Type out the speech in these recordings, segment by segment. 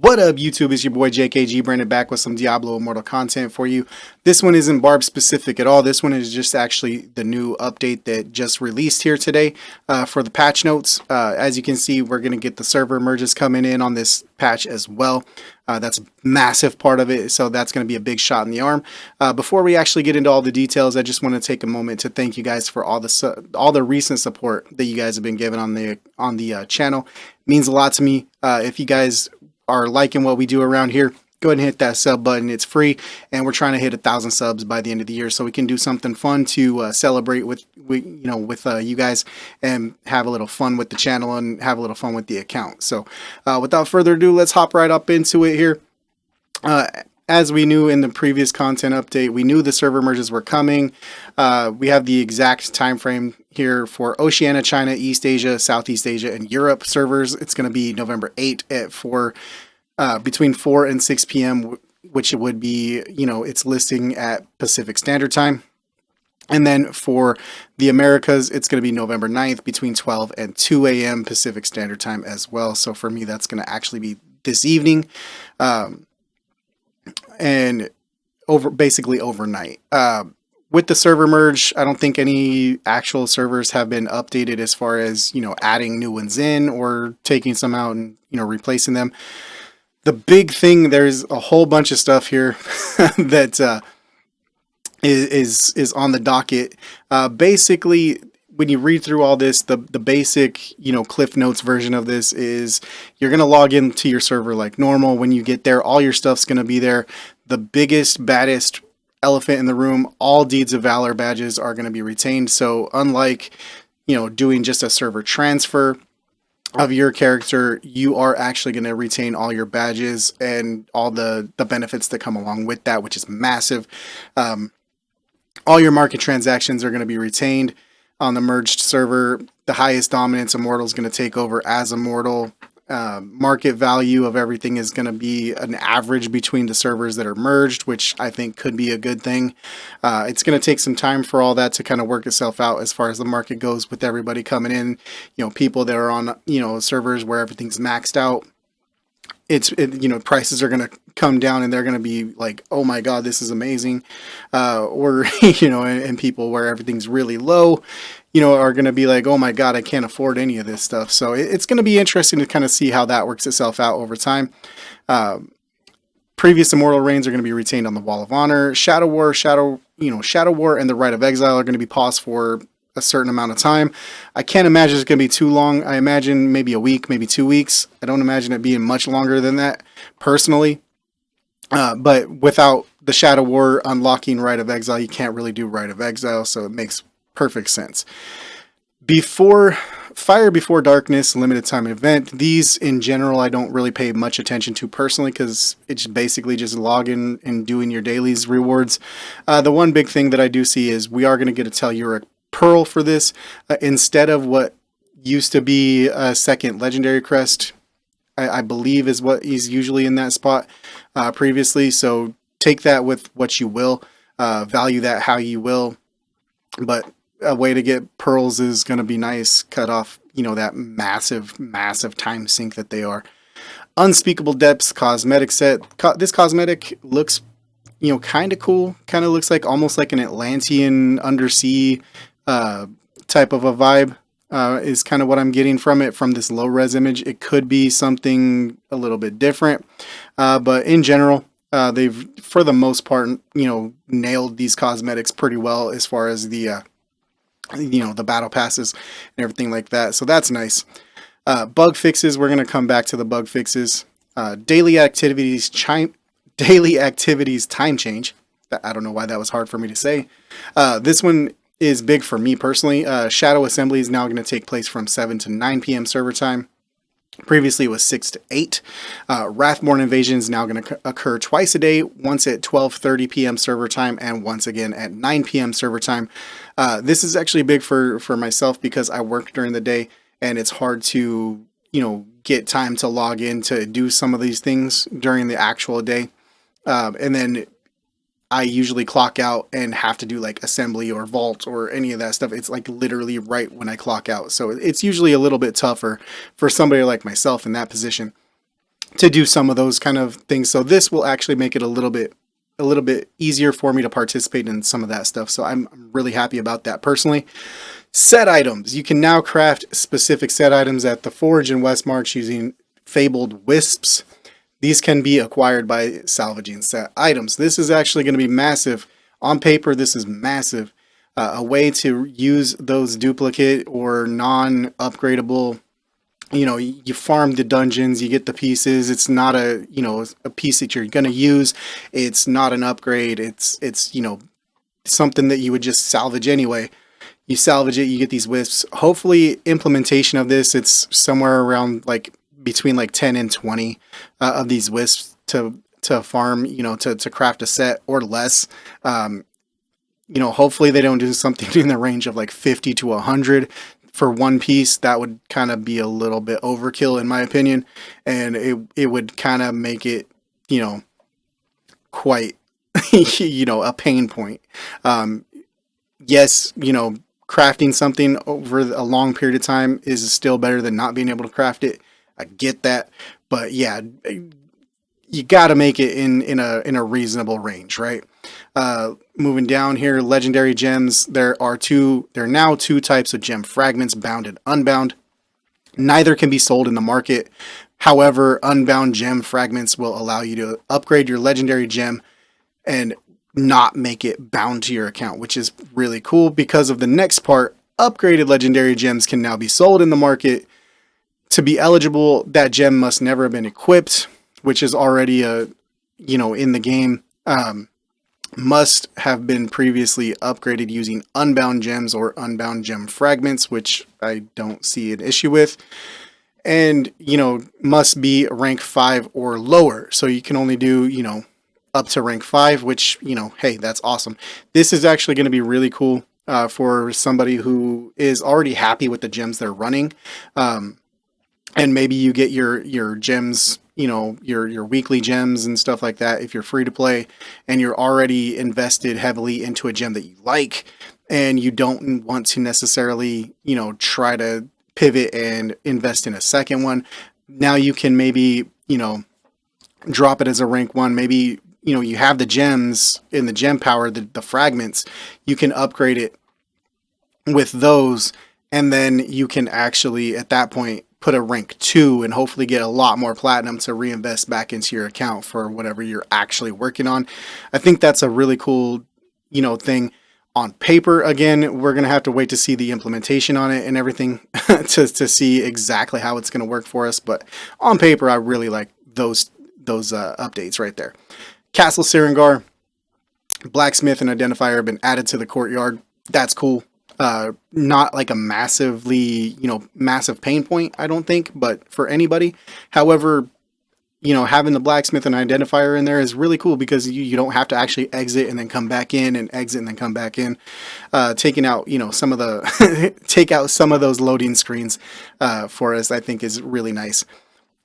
What up, YouTube? It's your boy JKG Brandon back with some Diablo Immortal content for you. This one isn't Barb specific at all. This one is just actually the new update that just released here today for the patch notes. As you can see, we're going to get the server merges coming in on this patch as well. That's a massive part of it, so that's going to be a big shot in the arm. Before we actually get into all the details, I just want to take a moment to thank you guys for all the recent support that you guys have been giving on the channel. It means a lot to me. If you guys are liking what we do around here, go ahead and hit that sub button. It's free, and we're trying to hit 1,000 subs by the end of the year, so we can do something fun to celebrate with you guys and have a little fun with the channel and have a little fun with the account. So without further ado, let's hop right up into it here. As we knew in the previous content update, we knew the server merges were coming. We have the exact time frame here for Oceania, China, East Asia, Southeast Asia, and Europe servers. It's going to be November 8th at between 4 and 6 p.m., which would be, it's listing at Pacific Standard Time. And then for the Americas, it's going to be November 9th between 12 and 2 a.m. Pacific Standard Time as well. So for me, that's going to actually be this evening. And basically overnight. With the server merge, I don't think any actual servers have been updated as far as, adding new ones in or taking some out and, replacing them. The big thing, there's a whole bunch of stuff here that is on the docket. Basically, when you read through all this, the basic, Cliff Notes version of this is you're going to log into your server like normal. When you get there, all your stuff's going to be there. The biggest, baddest elephant in the room, all Deeds of Valor badges are going to be retained. So unlike, doing just a server transfer of your character, you are actually going to retain all your badges and all the benefits that come along with that, which is massive. All your market transactions are going to be retained. On the merged server, the highest dominance immortal is going to take over as immortal. Market value of everything is going to be an average between the servers that are merged, which I think could be a good thing. It's going to take some time for all that to kind of work itself out as far as the market goes with everybody coming in. People that are on servers where everything's maxed out. Prices are going to come down and they're going to be like, oh my god, this is amazing, or and people where everything's really low are going to be like, oh my god, I can't afford any of this stuff. So it's going to be interesting to kind of see how that works itself out over time. Previous immortal reigns are going to be retained on the Wall of Honor. Shadow War and the Rite of Exile are going to be paused for a certain amount of time. I can't imagine it's going to be too long. I imagine maybe a week, maybe 2 weeks. I don't imagine it being much longer than that, personally. But without the Shadow War unlocking Rite of Exile, you can't really do Rite of Exile, so it makes perfect sense. Fire Before Darkness, limited time event. These, in general, I don't really pay much attention to personally because it's basically just logging and doing your dailies rewards. The one big thing that I do see is we are going to get a Telluric Pearl for this instead of what used to be a second legendary crest. I believe is what is usually in that spot previously. So take that with what you will, value that how you will. But a way to get pearls is going to be nice. Cut off, that massive time sink that they are. Unspeakable Depths cosmetic set. This cosmetic looks, kind of cool. Kind of looks like almost like an Atlantean undersea type of a vibe. Is kind of what I'm getting from it, from this low res image. It could be something a little bit different, but in general, they've, for the most part, nailed these cosmetics pretty well as far as the the battle passes and everything like that. So that's nice. Bug fixes. We're gonna come back to the bug fixes. Daily activities time change. I don't know why that was hard for me to say. This one is big for me personally. Shadow Assembly is now going to take place from 7 to 9 p.m. server time. Previously it was 6 to 8. Wrathborn Invasion is now going to occur twice a day, once at 12:30 p.m. server time and once again at 9 p.m. server time. This is actually big for myself because I work during the day and it's hard to, get time to log in to do some of these things during the actual day. And then I usually clock out and have to do like assembly or vault or any of that stuff. It's like literally right when I clock out. So it's usually a little bit tougher for somebody like myself in that position. to do some of those kind of things. So this will actually make it a little bit easier for me to participate in some of that stuff. So I'm really happy about that personally. Set items. You can now craft specific set items at the Forge and Westmarch using fabled wisps. These can be acquired by salvaging set items. This is actually going to be massive. On paper, this is massive. A way to use those duplicate or non-upgradable, you farm the dungeons, you get the pieces. It's not a piece that you're going to use. It's not an upgrade. It's something that you would just salvage anyway. You salvage it, you get these wisps. Hopefully implementation of this, it's somewhere around between 10 and 20 of these wisps to farm, to craft a set or less. Hopefully they don't do something in the range of 50 to 100 for one piece. That would kind of be a little bit overkill in my opinion, and it would kind of make it, quite, a pain point. Yes, crafting something over a long period of time is still better than not being able to craft it. I get that, but yeah, you got to make it in a reasonable range, right? Moving down here, legendary gems. There are now two types of gem fragments: bound and unbound. Neither can be sold in the market. However, unbound gem fragments will allow you to upgrade your legendary gem and not make it bound to your account, which is really cool because of the next part. Upgraded legendary gems can now be sold in the market. To be eligible, that gem must never have been equipped, which is already in the game. Must have been previously upgraded using unbound gems or unbound gem fragments, which I don't see an issue with. And, must be rank 5 or lower. So you can only do, up to rank 5, which, hey, that's awesome. This is actually going to be really cool for somebody who is already happy with the gems they're running. And maybe you get your gems, your weekly gems and stuff like that if you're free to play, and you're already invested heavily into a gem that you like, and you don't want to necessarily, try to pivot and invest in a second one. Now you can maybe, drop it as a rank 1. Maybe, you have the gems in the gem power, the fragments. You can upgrade it with those, and then you can actually, at that point, put a rank 2 and hopefully get a lot more platinum to reinvest back into your account for whatever you're actually working on. I think that's a really cool, thing. On paper, again, we're going to have to wait to see the implementation on it and everything to see exactly how it's going to work for us. But on paper, I really like those updates right there. Castle Sirengar, blacksmith and identifier have been added to the courtyard. That's cool. Not like a massively, massive pain point, I don't think, but for anybody. However, having the blacksmith and identifier in there is really cool because you don't have to actually exit and then come back in and exit and then come back in. Taking out, some of the, take out some of those loading screens for us, I think is really nice.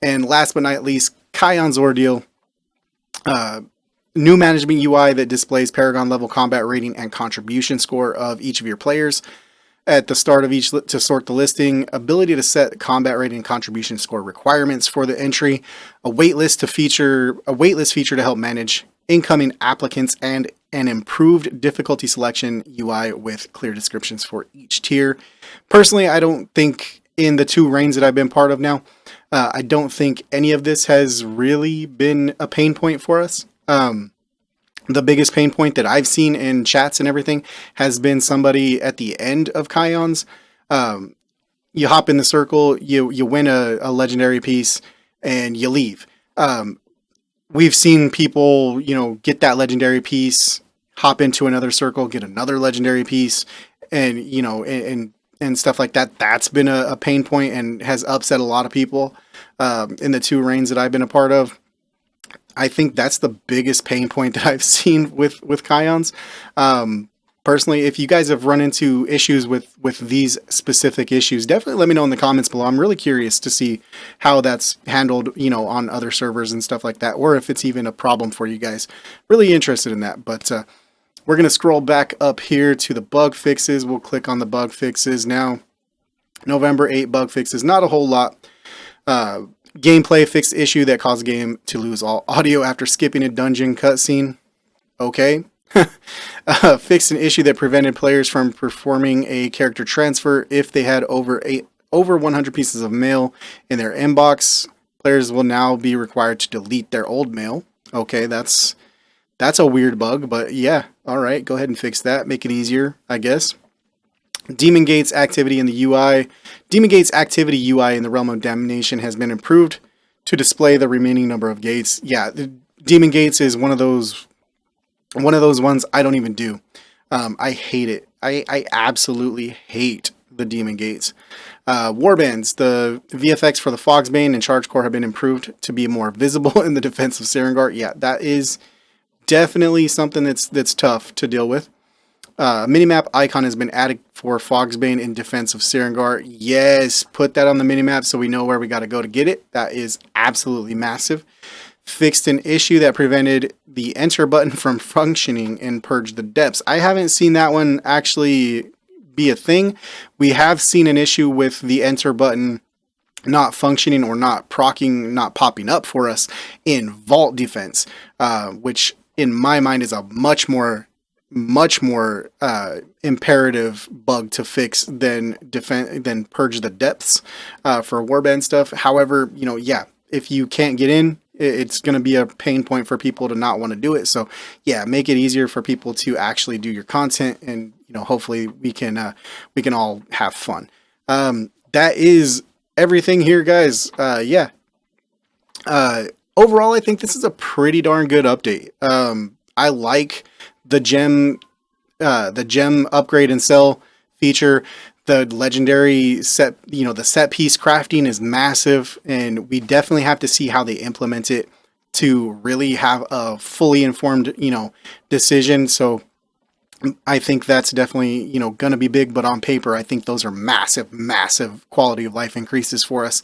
And last but not least, Kion's Ordeal. New management UI that displays Paragon level combat rating and contribution score of each of your players at the start of each to sort the listing. Ability to set combat rating and contribution score requirements for the entry. A waitlist feature to help manage incoming applicants, and an improved difficulty selection UI with clear descriptions for each tier. Personally, I don't think in the 2 reigns that I've been part of now, I don't think any of this has really been a pain point for us. The biggest pain point that I've seen in chats and everything has been somebody at the end of Kion's. You hop in the circle, you win a legendary piece, and you leave. We've seen people, get that legendary piece, hop into another circle, get another legendary piece, and and stuff like that. That's been a pain point and has upset a lot of people in the 2 reigns that I've been a part of. I think that's the biggest pain point that I've seen with Kion's. Personally, if you guys have run into issues with these specific issues, definitely let me know in the comments below. I'm really curious to see how that's handled, on other servers and stuff like that, or if it's even a problem for you guys. Really interested in that. But we're going to scroll back up here to the bug fixes. We'll click on the bug fixes now. November 8 bug fixes, not a whole lot. Gameplay fixed issue that caused the game to lose all audio after skipping a dungeon cutscene. Okay. Fixed an issue that prevented players from performing a character transfer if they had over 100 pieces of mail in their inbox. Players will now be required to delete their old mail. Okay, that's a weird bug, but yeah, all right, go ahead and fix that. Make it easier, I guess. Demon Gates activity in the UI. Demon Gates activity UI in the Realm of Damnation has been improved to display the remaining number of gates. Yeah, the Demon Gates is one of those ones I don't even do. I hate it. I absolutely hate the Demon Gates. Warbands. The VFX for the Fogsbane and Charge Core have been improved to be more visible in the defense of Sarengar. Yeah, that is definitely something that's tough to deal with. Minimap icon has been added for Fogsbane in defense of Sarengar. Yes, put that on the minimap so we know where we got to go to get it. That is absolutely massive. Fixed an issue that prevented the enter button from functioning in Purge the Depths. I haven't seen that one actually be a thing. We have seen an issue with the enter button not functioning or not proccing, not popping up for us in Vault Defense, which in my mind is a much more imperative bug to fix than Purge the Depths for Warband stuff. However, yeah, if you can't get in, it's going to be a pain point for people to not want to do it. So yeah, make it easier for people to actually do your content, and hopefully we can all have fun. That is everything here, guys. Yeah. Overall, I think this is a pretty darn good update. I like the gem upgrade and sell feature. The legendary set, the set piece crafting is massive, and we definitely have to see how they implement it to really have a fully informed, decision. So I think that's definitely, going to be big, but on paper, I think those are massive, massive quality of life increases for us.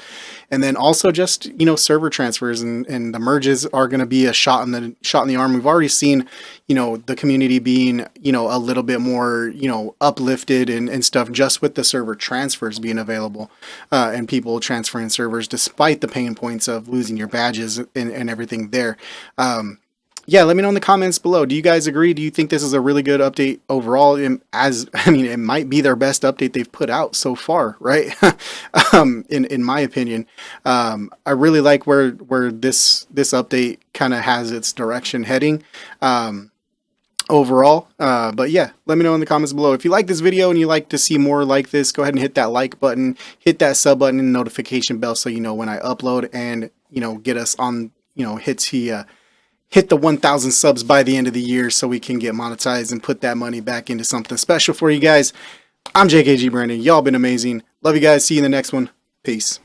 And then also just, server transfers and the merges are going to be a shot in the arm. We've already seen, the community being, a little bit more, uplifted and stuff just with the server transfers being available, and people transferring servers despite the pain points of losing your badges and everything there. Yeah, let me know in the comments below. Do you guys agree? Do you think this is a really good update overall? It might be their best update they've put out so far, right? In my opinion, I really like where this update kind of has its direction heading. Overall, but yeah, let me know in the comments below. If you like this video and you like to see more like this, go ahead and hit that like button, hit that sub button and notification bell so you know when I upload, and get us on, hit the 1,000 subs by the end of the year so we can get monetized and put that money back into something special for you guys. I'm JKG Brandon. Y'all been amazing. Love you guys. See you in the next one. Peace.